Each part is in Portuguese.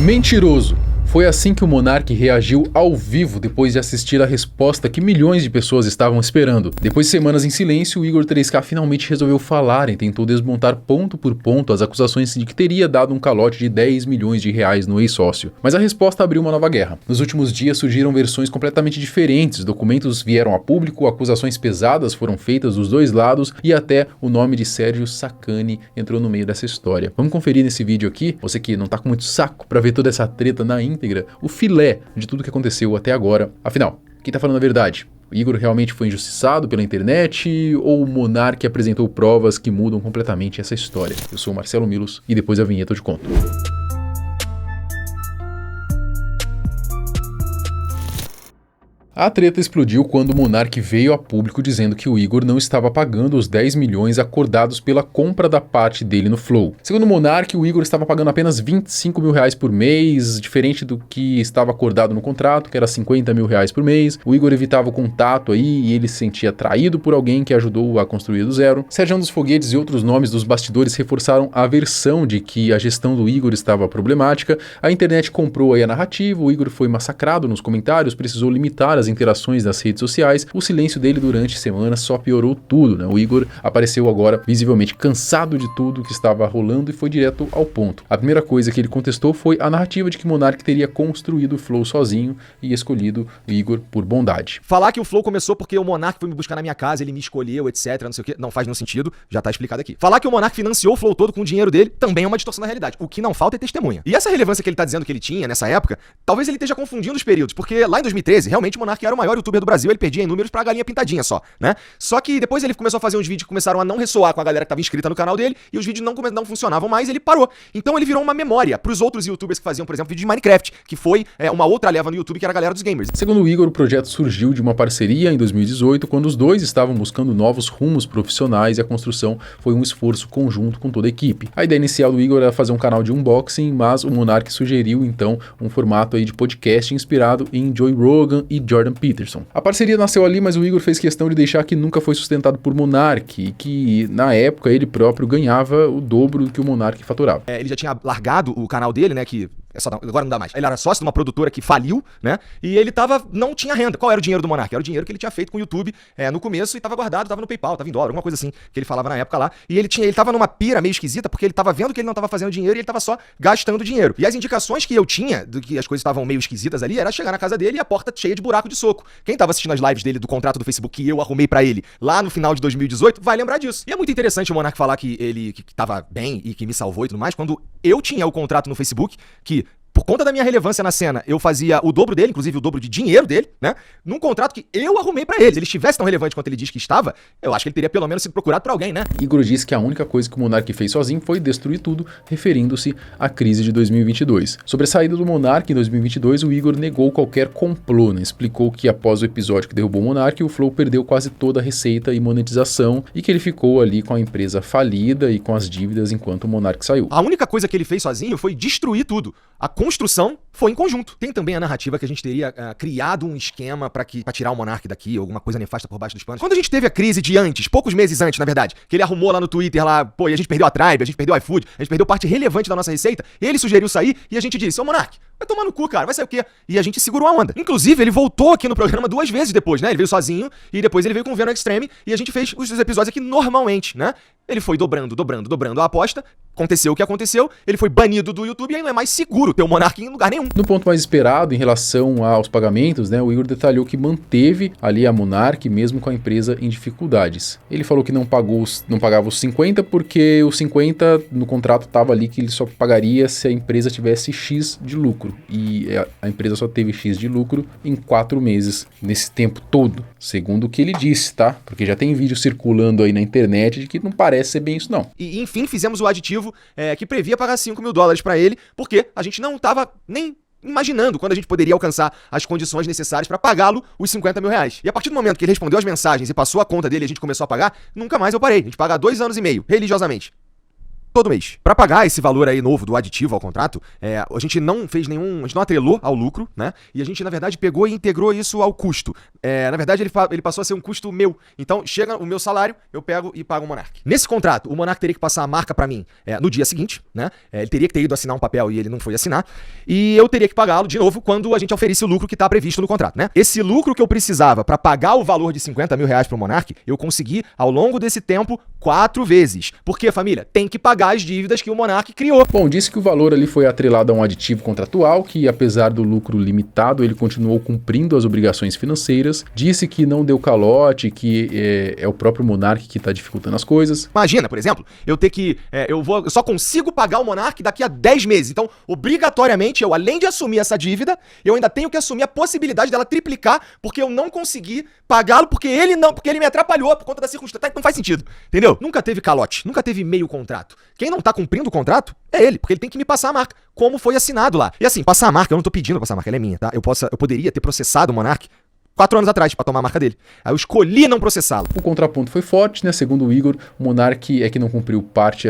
Mentiroso! Foi assim que o Monark reagiu ao vivo depois de assistir a resposta que milhões de pessoas estavam esperando. Depois de semanas em silêncio, o Igor 3K finalmente resolveu falar e tentou desmontar ponto por ponto as acusações de que teria dado um calote de 10 milhões de reais no ex-sócio. Mas a resposta abriu uma nova guerra. Nos últimos dias surgiram versões completamente diferentes, documentos vieram a público, acusações pesadas foram feitas dos dois lados e até o nome de Sérgio Sacani entrou no meio dessa história. Vamos conferir nesse vídeo aqui, você que não tá com muito saco pra ver toda essa treta na íntegra, o filé de tudo que aconteceu até agora. Afinal, quem tá falando a verdade? O Igor realmente foi injustiçado pela internet ou o Monark apresentou provas que mudam completamente essa história? Eu sou o Marcelo Milos e depois da vinheta eu te conto. A treta explodiu quando o Monark veio a público dizendo que o Igor não estava pagando os 10 milhões acordados pela compra da parte dele no Flow. Segundo o Monark, o Igor estava pagando apenas 25 mil reais por mês, diferente do que estava acordado no contrato, que era 50 mil reais por mês. O Igor evitava o contato aí e ele se sentia traído por alguém que ajudou a construir do zero. Sérgio dos Foguetes e outros nomes dos bastidores reforçaram a versão de que a gestão do Igor estava problemática. A internet comprou aí a narrativa, o Igor foi massacrado nos comentários, precisou limitar as interações nas redes sociais. O silêncio dele durante semanas só piorou tudo, né? O Igor apareceu agora visivelmente cansado de tudo que estava rolando e foi direto ao ponto. A primeira coisa que ele contestou foi a narrativa de que Monark teria construído o Flow sozinho e escolhido o Igor por bondade. Falar que o Flow começou porque o Monark foi me buscar na minha casa, ele me escolheu, etc, não sei o que, não faz nenhum sentido, já tá explicado aqui. Falar que o Monark financiou o Flow todo com o dinheiro dele também é uma distorção da realidade. O que não falta é testemunha. E essa relevância que ele tá dizendo que ele tinha nessa época, talvez ele esteja confundindo os períodos, porque lá em 2013, realmente o Monark era o maior youtuber do Brasil, ele perdia em números pra galinha pintadinha só, né? Só que depois ele começou a fazer uns vídeos que começaram a não ressoar com a galera que tava inscrita no canal dele, e os vídeos não funcionavam mais, ele parou. Então ele virou uma memória pros outros youtubers que faziam, por exemplo, vídeo de Minecraft, que foi uma outra leva no YouTube, que era a galera dos gamers. Segundo o Igor, o projeto surgiu de uma parceria em 2018, quando os dois estavam buscando novos rumos profissionais e a construção foi um esforço conjunto com toda a equipe. A ideia inicial do Igor era fazer um canal de unboxing, mas o Monark sugeriu então um formato aí de podcast inspirado em Joe Rogan e Jordan Peterson. A parceria nasceu ali, mas o Igor fez questão de deixar que nunca foi sustentado por Monark e que na época ele próprio ganhava o dobro do que o Monark faturava. Ele já tinha largado o canal dele, né, que agora não dá mais. Ele era sócio de uma produtora que faliu, né? E ele não tinha renda. Qual era o dinheiro do Monark? Era o dinheiro que ele tinha feito com o YouTube no começo e tava guardado, tava no PayPal, tava em dólar, alguma coisa assim que ele falava na época lá. E ele tava numa pira meio esquisita porque ele tava vendo que ele não tava fazendo dinheiro e ele tava só gastando dinheiro. E as indicações que eu tinha do que as coisas estavam meio esquisitas ali era chegar na casa dele e a porta cheia de buraco de soco. Quem tava assistindo as lives dele do contrato do Facebook que eu arrumei pra ele lá no final de 2018 vai lembrar disso. E é muito interessante o Monark falar que ele que tava bem e que me salvou e tudo mais, quando eu tinha o contrato no Facebook que por conta da minha relevância na cena, eu fazia o dobro dele, inclusive o dobro de dinheiro dele, né? Num contrato que eu arrumei pra ele. Se ele estivesse tão relevante quanto ele diz que estava, eu acho que ele teria pelo menos sido procurado por alguém, né? Igor disse que a única coisa que o Monark fez sozinho foi destruir tudo, referindo-se à crise de 2022. Sobre a saída do Monark em 2022, o Igor negou qualquer complô, né? Explicou que após o episódio que derrubou o Monark, o Flow perdeu quase toda a receita e monetização e que ele ficou ali com a empresa falida e com as dívidas enquanto o Monark saiu. A única coisa que ele fez sozinho foi destruir tudo. A construção foi em conjunto. Tem também a narrativa que a gente teria criado um esquema pra tirar o Monark daqui, alguma coisa nefasta por baixo dos panos. Quando a gente teve a crise de antes, poucos meses antes, na verdade, que ele arrumou lá no Twitter, lá, pô, e a gente perdeu a Tribe, a gente perdeu o iFood, a gente perdeu parte relevante da nossa receita, ele sugeriu sair e a gente disse, ô Monark, vai tomar no cu, cara, vai sair o quê? E a gente segurou a onda. Inclusive, ele voltou aqui no programa 2 vezes depois, né? Ele veio sozinho e depois ele veio com o Venom Extreme e a gente fez os episódios aqui normalmente, né? Ele foi dobrando a aposta, aconteceu o que aconteceu, ele foi banido do YouTube e aí não é mais seguro ter o Monark em lugar nenhum. No ponto mais esperado, em relação aos pagamentos, né, o Igor detalhou que manteve ali a Monark mesmo com a empresa em dificuldades. Ele falou que não pagava os 50 porque os 50 no contrato estava ali que ele só pagaria se a empresa tivesse X de lucro. E a empresa só teve X de lucro em 4 meses, nesse tempo todo, segundo o que ele disse, tá? Porque já tem vídeo circulando aí na internet de que não parece ser bem isso não. E enfim, fizemos o aditivo que previa pagar $5 mil pra ele, porque a gente não tava nem imaginando quando a gente poderia alcançar as condições necessárias pra pagá-lo os 50 mil reais. E a partir do momento que ele respondeu as mensagens e passou a conta dele e a gente começou a pagar, nunca mais eu parei. A gente paga há 2 anos e meio, religiosamente. todo mês. Pra pagar esse valor aí novo do aditivo ao contrato, a gente não fez nenhum, a gente não atrelou ao lucro, né? E a gente, na verdade, pegou e integrou isso ao custo. Na verdade, ele passou a ser um custo meu. Então, chega o meu salário, eu pego e pago o Monark. Nesse contrato, o Monark teria que passar a marca pra mim no dia seguinte, né? Ele teria que ter ido assinar um papel e ele não foi assinar. E eu teria que pagá-lo de novo quando a gente oferisse o lucro que tá previsto no contrato, né? Esse lucro que eu precisava pra pagar o valor de 50 mil reais pro Monark, eu consegui, ao longo desse tempo, 4 vezes. Porque, família, tem que pagar as dívidas que o Monark criou. Bom, disse que o valor ali foi atrelado a um aditivo contratual, que apesar do lucro limitado, ele continuou cumprindo as obrigações financeiras, disse que não deu calote, que é o próprio Monark que está dificultando as coisas. Imagina, por exemplo, eu só consigo pagar o Monark daqui a 10 meses. Então, obrigatoriamente, eu, além de assumir essa dívida, eu ainda tenho que assumir a possibilidade dela triplicar, porque eu não consegui pagá-lo, porque ele me atrapalhou por conta da circunstância. Não faz sentido, entendeu? Nunca teve calote, nunca teve meio contrato. Quem não tá cumprindo o contrato é ele, porque ele tem que me passar a marca, como foi assinado lá. E assim, passar a marca, eu não tô pedindo pra passar a marca, ela é minha, tá? Eu poderia ter processado o Monark 4 anos atrás pra tomar a marca dele. Aí eu escolhi não processá-lo. O contraponto foi forte, né? Segundo o Igor, o Monark é que não cumpriu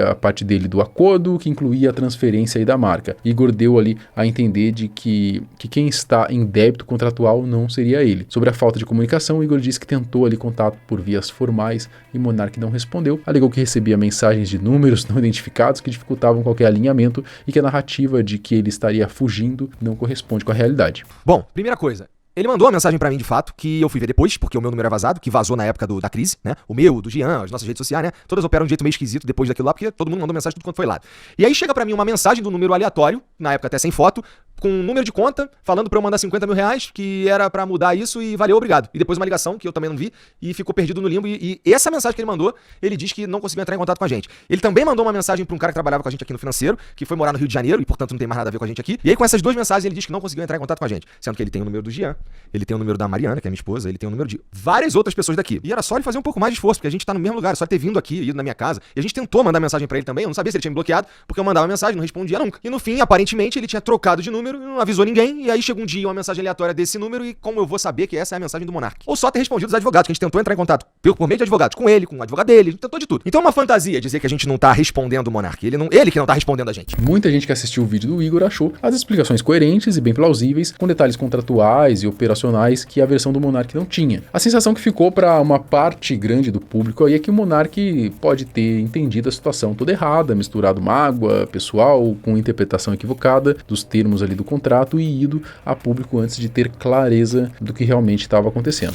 a parte dele do acordo, que incluía a transferência aí da marca. Igor deu ali a entender de que quem está em débito contratual não seria ele. Sobre a falta de comunicação, o Igor disse que tentou ali contato por vias formais e Monark não respondeu. Alegou que recebia mensagens de números não identificados que dificultavam qualquer alinhamento e que a narrativa de que ele estaria fugindo não corresponde com a realidade. Bom, primeira coisa. Ele mandou uma mensagem pra mim, de fato, que eu fui ver depois, porque o meu número é vazado, que vazou na época da crise, né? O meu, do Jean, as nossas redes sociais, né? Todas operam de um jeito meio esquisito depois daquilo lá, porque todo mundo mandou mensagem tudo quanto foi lá. E aí chega pra mim uma mensagem do número aleatório, na época até sem foto, com um número de conta, falando pra eu mandar 50 mil reais, que era pra mudar isso e valeu, obrigado. E depois uma ligação, que eu também não vi, e ficou perdido no limbo. E essa mensagem que ele mandou, ele diz que não conseguiu entrar em contato com a gente. Ele também mandou uma mensagem pra um cara que trabalhava com a gente aqui no financeiro, que foi morar no Rio de Janeiro, e portanto não tem mais nada a ver com a gente aqui. E aí com essas 2 mensagens ele diz que não conseguiu entrar em contato com a gente. Sendo que ele tem o número do Jean, ele tem o número da Mariana, que é minha esposa, ele tem o número de várias outras pessoas daqui. E era só ele fazer um pouco mais de esforço, porque a gente tá no mesmo lugar, só ele ter vindo aqui, ido na minha casa. E a gente tentou mandar mensagem pra ele também, eu não sabia se ele tinha me bloqueado, porque eu mandava mensagem, não respondia nunca. E no fim, aparentemente, ele tinha trocado de número, não avisou ninguém, e aí chega um dia uma mensagem aleatória desse número, e como eu vou saber que essa é a mensagem do Monark? Ou só ter respondido os advogados, que a gente tentou entrar em contato por meio de advogados, com ele, com o advogado dele, a gente tentou de tudo. Então é uma fantasia dizer que a gente não tá respondendo o Monark, ele que não tá respondendo a gente. Muita gente que assistiu o vídeo do Igor achou as explicações coerentes e bem plausíveis, com detalhes contratuais e operacionais que a versão do Monark não tinha. A sensação que ficou para uma parte grande do público aí é que o Monark pode ter entendido a situação toda errada, misturado mágoa pessoal com interpretação equivocada dos termos ali do contrato e ido a público antes de ter clareza do que realmente estava acontecendo.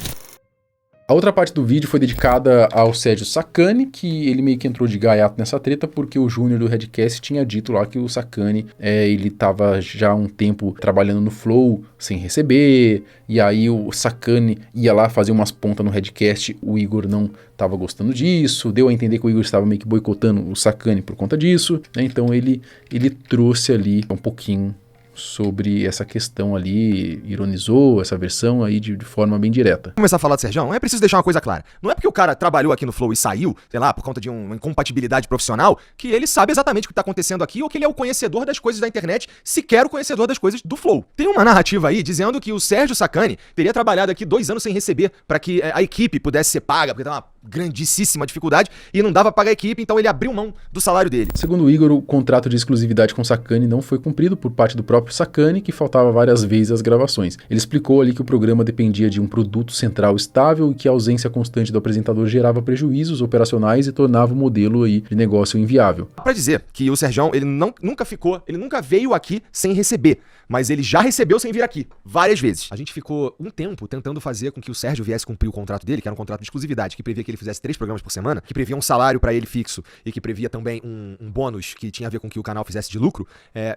A outra parte do vídeo foi dedicada ao Sérgio Sacani, que ele meio que entrou de gaiato nessa treta porque o Júnior do Redcast tinha dito lá que o Sacani, ele estava já há um tempo trabalhando no Flow sem receber, e aí o Sacani ia lá fazer umas pontas no Redcast, o Igor não estava gostando disso, deu a entender que o Igor estava meio que boicotando o Sacani por conta disso, né? Então ele trouxe ali um pouquinho sobre essa questão ali, ironizou essa versão aí de forma bem direta. Vamos começar a falar do Sergião, é preciso deixar uma coisa clara. Não é porque o cara trabalhou aqui no Flow e saiu, sei lá, por conta de uma incompatibilidade profissional, que ele sabe exatamente o que tá acontecendo aqui ou que ele é o conhecedor das coisas da internet, sequer o conhecedor das coisas do Flow. Tem uma narrativa aí dizendo que o Sérgio Sacani teria trabalhado aqui 2 anos sem receber para que a equipe pudesse ser paga, porque tá uma grandíssima dificuldade e não dava pra pagar a equipe, então ele abriu mão do salário dele. Segundo o Igor, o contrato de exclusividade com Sacani não foi cumprido por parte do próprio Sacani, que faltava várias vezes as gravações. Ele explicou ali que o programa dependia de um produto central estável e que a ausência constante do apresentador gerava prejuízos operacionais e tornava o modelo aí de negócio inviável. Pra dizer que o Sergião, ele nunca veio aqui sem receber, mas ele já recebeu sem vir aqui, várias vezes. A gente ficou um tempo tentando fazer com que o Sérgio viesse cumprir o contrato dele, que era um contrato de exclusividade, que previa que ele fizesse 3 programas por semana, que previa um salário pra ele fixo e que previa também um bônus que tinha a ver com que o canal fizesse de lucro.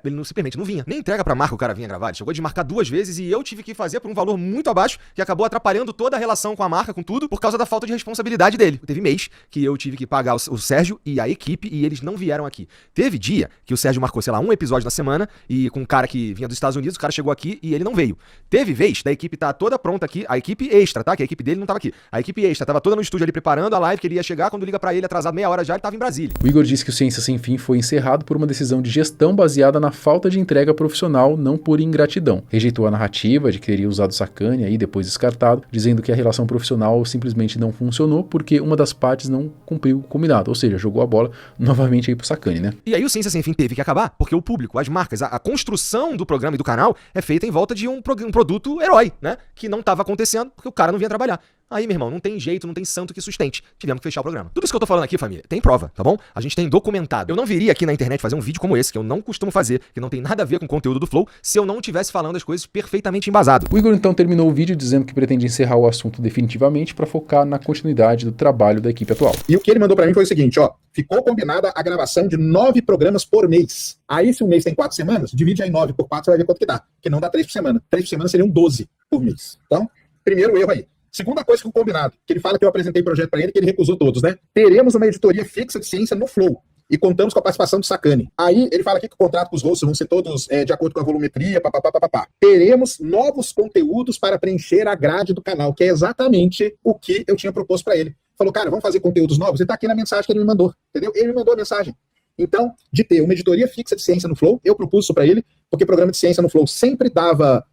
Ele simplesmente não vinha. Nem entrega pra marca o cara vinha gravar. Ele chegou a desmarcar 2 vezes e eu tive que fazer por um valor muito abaixo, que acabou atrapalhando toda a relação com a marca, com tudo, por causa da falta de responsabilidade dele. Teve mês que eu tive que pagar o Sérgio e a equipe e eles não vieram aqui. Teve dia que o Sérgio marcou, sei lá, um episódio na semana e com um cara que vinha dos Estados Unidos, o cara chegou aqui e ele não veio. Teve vez da equipe tá toda pronta aqui, a equipe extra, tá? Que a equipe dele não tava aqui. A equipe extra tava toda no estúdio ali preparando a live que ele ia chegar, quando liga pra ele atrasado meia hora já, ele tava em Brasília. O Igor disse que o Ciência Sem Fim foi encerrado por uma decisão de gestão baseada na falta de entrega profissional, não por ingratidão. Rejeitou a narrativa de que teria usado Sacane e depois descartado, dizendo que a relação profissional simplesmente não funcionou porque uma das partes não cumpriu o combinado, ou seja, jogou a bola novamente aí pro Sacane, né? E aí o Ciência Sem Fim teve que acabar, porque o público, as marcas, a construção do programa e do canal é feita em volta de um produto herói, né? Que não tava acontecendo porque o cara não vinha trabalhar. Aí, meu irmão, não tem jeito, não tem santo que sustente. Tivemos que fechar o programa. Tudo isso que eu tô falando aqui, família, tem prova, tá bom? A gente tem documentado. Eu não viria aqui na internet fazer um vídeo como esse, que eu não costumo fazer, que não tem nada a ver com o conteúdo do Flow, se eu não estivesse falando as coisas perfeitamente embasado. O Igor então terminou o vídeo dizendo que pretende encerrar o assunto definitivamente para focar na continuidade do trabalho da equipe atual. E o que ele mandou pra mim foi o seguinte, ó. Ficou combinada a gravação de 9 programas por mês. Aí, se um mês tem 4 semanas, divide aí 9 por 4, você vai ver quanto que dá. Que não dá 3 por semana. 3 por semana seriam 12 por mês. Então, primeiro erro aí. Segunda coisa que o combinado, que ele fala que eu apresentei projeto para ele, que ele recusou todos, né? Teremos uma editoria fixa de ciência no Flow. E contamos com a participação do Sacane. Aí ele fala aqui que o contrato com os hosts vão ser todos de acordo com a volumetria, papapá. Teremos novos conteúdos para preencher a grade do canal, que é exatamente o que eu tinha proposto para ele. Falou, cara, vamos fazer conteúdos novos? Ele tá aqui na mensagem que ele me mandou, entendeu? Ele me mandou a mensagem. Então, de ter uma editoria fixa de ciência no Flow, eu propus isso para ele, porque programa de ciência no Flow sempre dava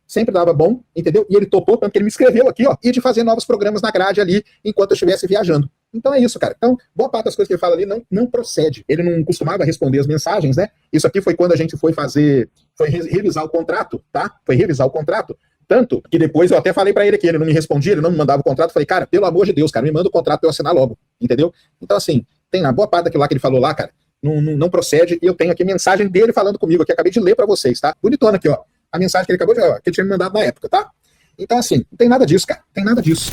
bom, entendeu? E ele topou, tanto que ele me escreveu aqui, ó, e de fazer novos programas na grade ali, enquanto eu estivesse viajando. Então é isso, cara. Então, boa parte das coisas que ele fala ali não procede. Ele não costumava responder as mensagens, né? Isso aqui foi quando a gente foi revisar o contrato, tá? Foi revisar o contrato. Tanto que depois eu até falei pra ele que ele não me respondia, ele não me mandava o contrato. Falei, cara, pelo amor de Deus, cara, me manda o contrato pra eu assinar logo, entendeu? Então, assim, tem na boa parte daquilo lá que ele falou lá, cara, não procede, e eu tenho aqui mensagem dele falando comigo, que acabei de ler pra vocês, tá? Bonitona aqui, ó. A mensagem que ele acabou de ó, que ele tinha me mandado na época, tá? Então, assim, não tem nada disso, cara. Não tem nada disso.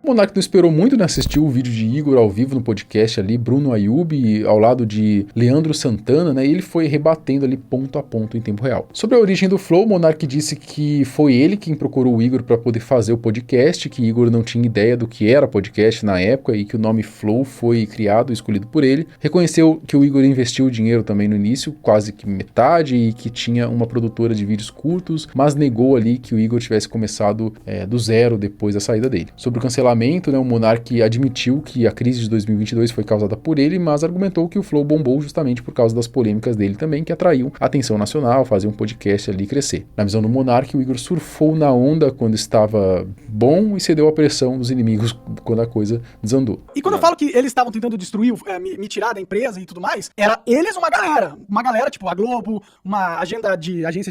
O Monark não esperou muito, né? Assistiu o vídeo de Igor ao vivo no podcast ali, Bruno Ayub, ao lado de Leandro Santana, né? E ele foi rebatendo ali ponto a ponto em tempo real. Sobre a origem do Flow, o Monark disse que foi ele quem procurou o Igor para poder fazer o podcast, que Igor não tinha ideia do que era podcast na época e que o nome Flow foi criado e escolhido por ele. Reconheceu que o Igor investiu dinheiro também no início, quase que metade, e que tinha uma produtora de vídeos curtos, mas negou ali que o Igor tivesse começado do zero depois da saída dele. Sobre o cancelamento, né, o Monark admitiu que a crise de 2022 foi causada por ele, mas argumentou que o Flow bombou justamente por causa das polêmicas dele também, que atraiu a atenção nacional, fazer um podcast ali crescer. Na visão do Monark, o Igor surfou na onda quando estava bom e cedeu à pressão dos inimigos quando a coisa desandou. E quando eu falo que eles estavam tentando destruir, me tirar da empresa e tudo mais, era eles uma galera tipo a Globo, uma agência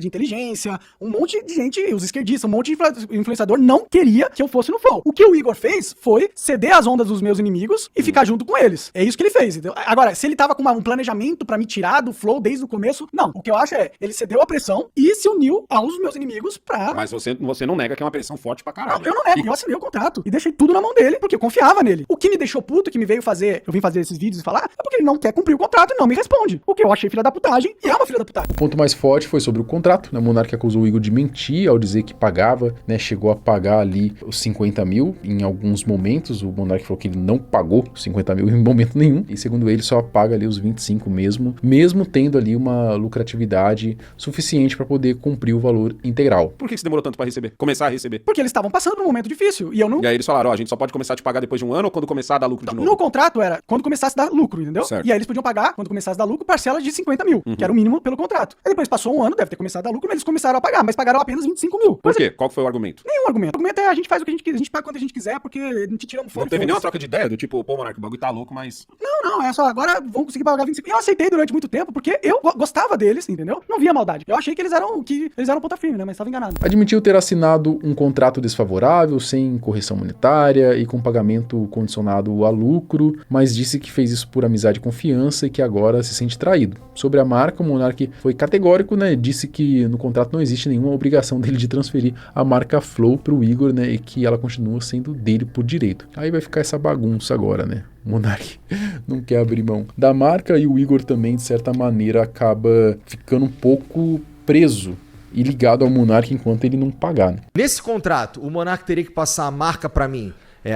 de inteligência, um monte de gente, os esquerdistas, um monte de influenciador não queria que eu fosse no Flow. O que o Igor fez foi ceder as ondas dos meus inimigos e ficar junto com eles. É isso que ele fez, entendeu? Agora, se ele tava com um planejamento pra me tirar do Flow desde o começo, não. O que eu acho é, ele cedeu a pressão e se uniu aos meus inimigos pra... Mas você não nega que é uma pressão forte pra caralho. Eu não nego, eu assinei o contrato e deixei tudo na mão dele, porque eu confiava nele. O que me deixou puto, que me veio fazer, eu vim fazer esses vídeos e falar, é porque ele não quer cumprir o contrato e não me responde. O que eu achei filha da putagem e é uma filha da putagem. O ponto mais forte foi sobre o contrato, né? O Monark acusou o Igor de mentir ao dizer que pagava, né? Chegou a pagar ali os 50 mil em alguns momentos. O Monark falou que ele não pagou 50 mil em momento nenhum, e segundo ele só paga ali os 25 mesmo tendo ali uma lucratividade suficiente para poder cumprir o valor integral. Por que você demorou tanto pra receber? Começar a receber? Porque eles estavam passando por um momento difícil e eu não... E aí eles falaram, ó, a gente só pode começar a te pagar depois de um ano ou quando começar a dar lucro de novo? No contrato era quando começasse a dar lucro, entendeu? Certo. E aí eles podiam pagar, quando começasse a dar lucro, parcelas de 50 mil, que era o mínimo pelo contrato. Aí depois passou um ano, deve ter começado a dar lucro, mas eles começaram a pagar, mas pagaram apenas 25 mil. Por quê? Qual foi o argumento? Nenhum argumento. O argumento é a gente faz o que a gente quiser, a gente paga quando a gente quiser, porque não te tiramos fora. Não teve nenhuma troca de ideia do tipo, pô, Monark, o bagulho tá louco, mas... Não, é só agora vão conseguir pagar 25 mil. Eu aceitei durante muito tempo, porque eu gostava deles, entendeu? Não via maldade. Eu achei que eles eram ponta firme, né? Mas estava enganado. Admitiu ter assinado um contrato desfavorável, sem correção monetária e com pagamento condicionado a lucro, mas disse que fez isso por amizade e confiança e que agora se sente traído. Sobre a marca, o Monark foi categórico, né? Disse que no contrato não existe nenhuma obrigação dele de transferir a marca Flow pro Igor, né? E que ela continua sendo dele por direito. Aí vai ficar essa bagunça agora, né? O Monark não quer abrir mão da marca e o Igor também, de certa maneira, acaba ficando um pouco preso e ligado ao Monark enquanto ele não pagar, né? Nesse contrato, o Monark teria que passar a marca pra mim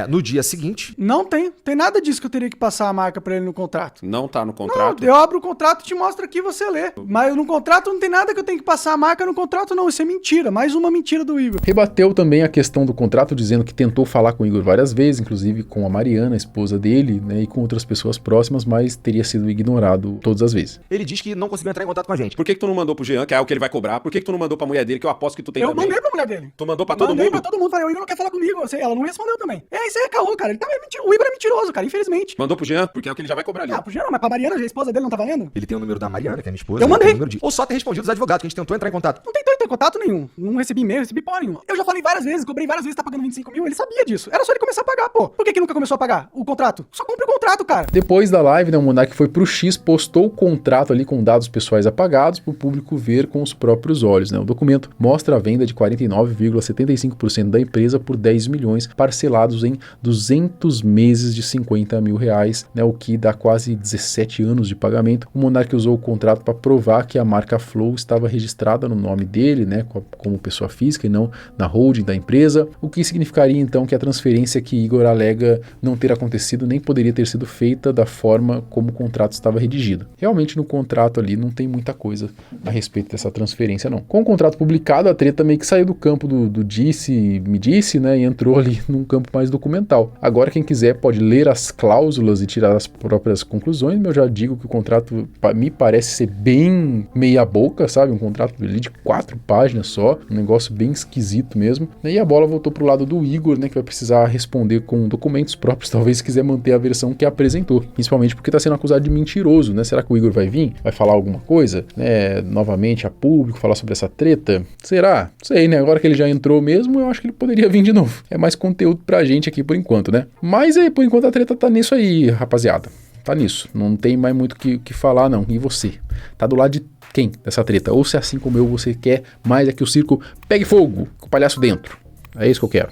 No dia seguinte... Não tem nada disso que eu teria que passar a marca pra ele no contrato. Não tá no contrato? Não, eu abro o contrato e te mostro aqui e você lê. Mas no contrato não tem nada que eu tenho que passar a marca no contrato, não. Isso é mentira. Mais uma mentira do Igor. Rebateu também a questão do contrato, dizendo que tentou falar com o Igor várias vezes, inclusive com a Mariana, a esposa dele, né, e com outras pessoas próximas, mas teria sido ignorado todas as vezes. Ele diz que não conseguiu entrar em contato com a gente. Por que tu não mandou pro Jean, que é o que ele vai cobrar? Por que tu não mandou pra mulher dele, que eu aposto que tu tem Eu também? mandei pra mulher dele. Tu mandou pra todo Mandei mundo? pra todo mundo. Falei, o Igor não quer falar comigo. Ela não respondeu também. Isso aí é caô, cara. O Igor é mentiroso, cara, infelizmente. Mandou pro Jean, porque é o que ele já vai cobrar ali. Pro Jean não, mas pra Mariana, a esposa dele, não tá valendo? Ele tem o número da Mariana, que é minha esposa. Eu mandei. Tem o número de... Ou só ter respondido os advogados, que a gente tentou entrar em contato. Não tentou ter contato nenhum. Não recebi e-mail, recebi porra nenhuma. Eu já falei várias vezes, cobrei várias vezes, tá pagando 25 mil. Ele sabia disso. Era só ele começar a pagar, pô. Por que nunca começou a pagar o contrato? Só cumpre o contrato, cara. Depois da live, né, o Monark foi pro X, postou o contrato ali com dados pessoais apagados pro público ver com os próprios olhos, né? O documento mostra a venda de 49,75% da empresa por 10 milhões, parcelados em 200 meses de 50 mil reais, né, o que dá quase 17 anos de pagamento. O Monark usou o contrato para provar que a marca Flow estava registrada no nome dele, né, como pessoa física e não na holding da empresa, o que significaria então que a transferência que Igor alega não ter acontecido nem poderia ter sido feita da forma como o contrato estava redigido. Realmente no contrato ali não tem muita coisa a respeito dessa transferência não. Com o contrato publicado, a treta meio que saiu do campo do me disse, né, e entrou ali num campo mais documental. Agora quem quiser pode ler as cláusulas e tirar as próprias conclusões, mas eu já digo que o contrato me parece ser bem meia boca, sabe? Um contrato ali de 4 páginas só, um negócio bem esquisito mesmo. E a bola voltou pro lado do Igor, né, que vai precisar responder com documentos próprios, talvez se quiser manter a versão que apresentou, principalmente porque está sendo acusado de mentiroso, né? Será que o Igor vai vir? Vai falar alguma coisa, né, novamente a público, falar sobre essa treta? Será? Sei, né? Agora que ele já entrou mesmo, eu acho que ele poderia vir de novo. É mais conteúdo pra gente aqui por enquanto, né? Mas aí, por enquanto a treta tá nisso aí, rapaziada. Tá nisso. Não tem mais muito o que falar, não. E você? Tá do lado de quem dessa treta? Ou se assim como eu, você quer mais é que o circo pegue fogo com o palhaço dentro? É isso que eu quero.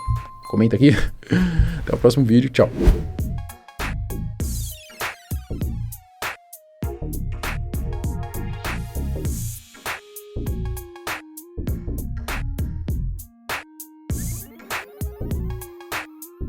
Comenta aqui. Até o próximo vídeo. Tchau.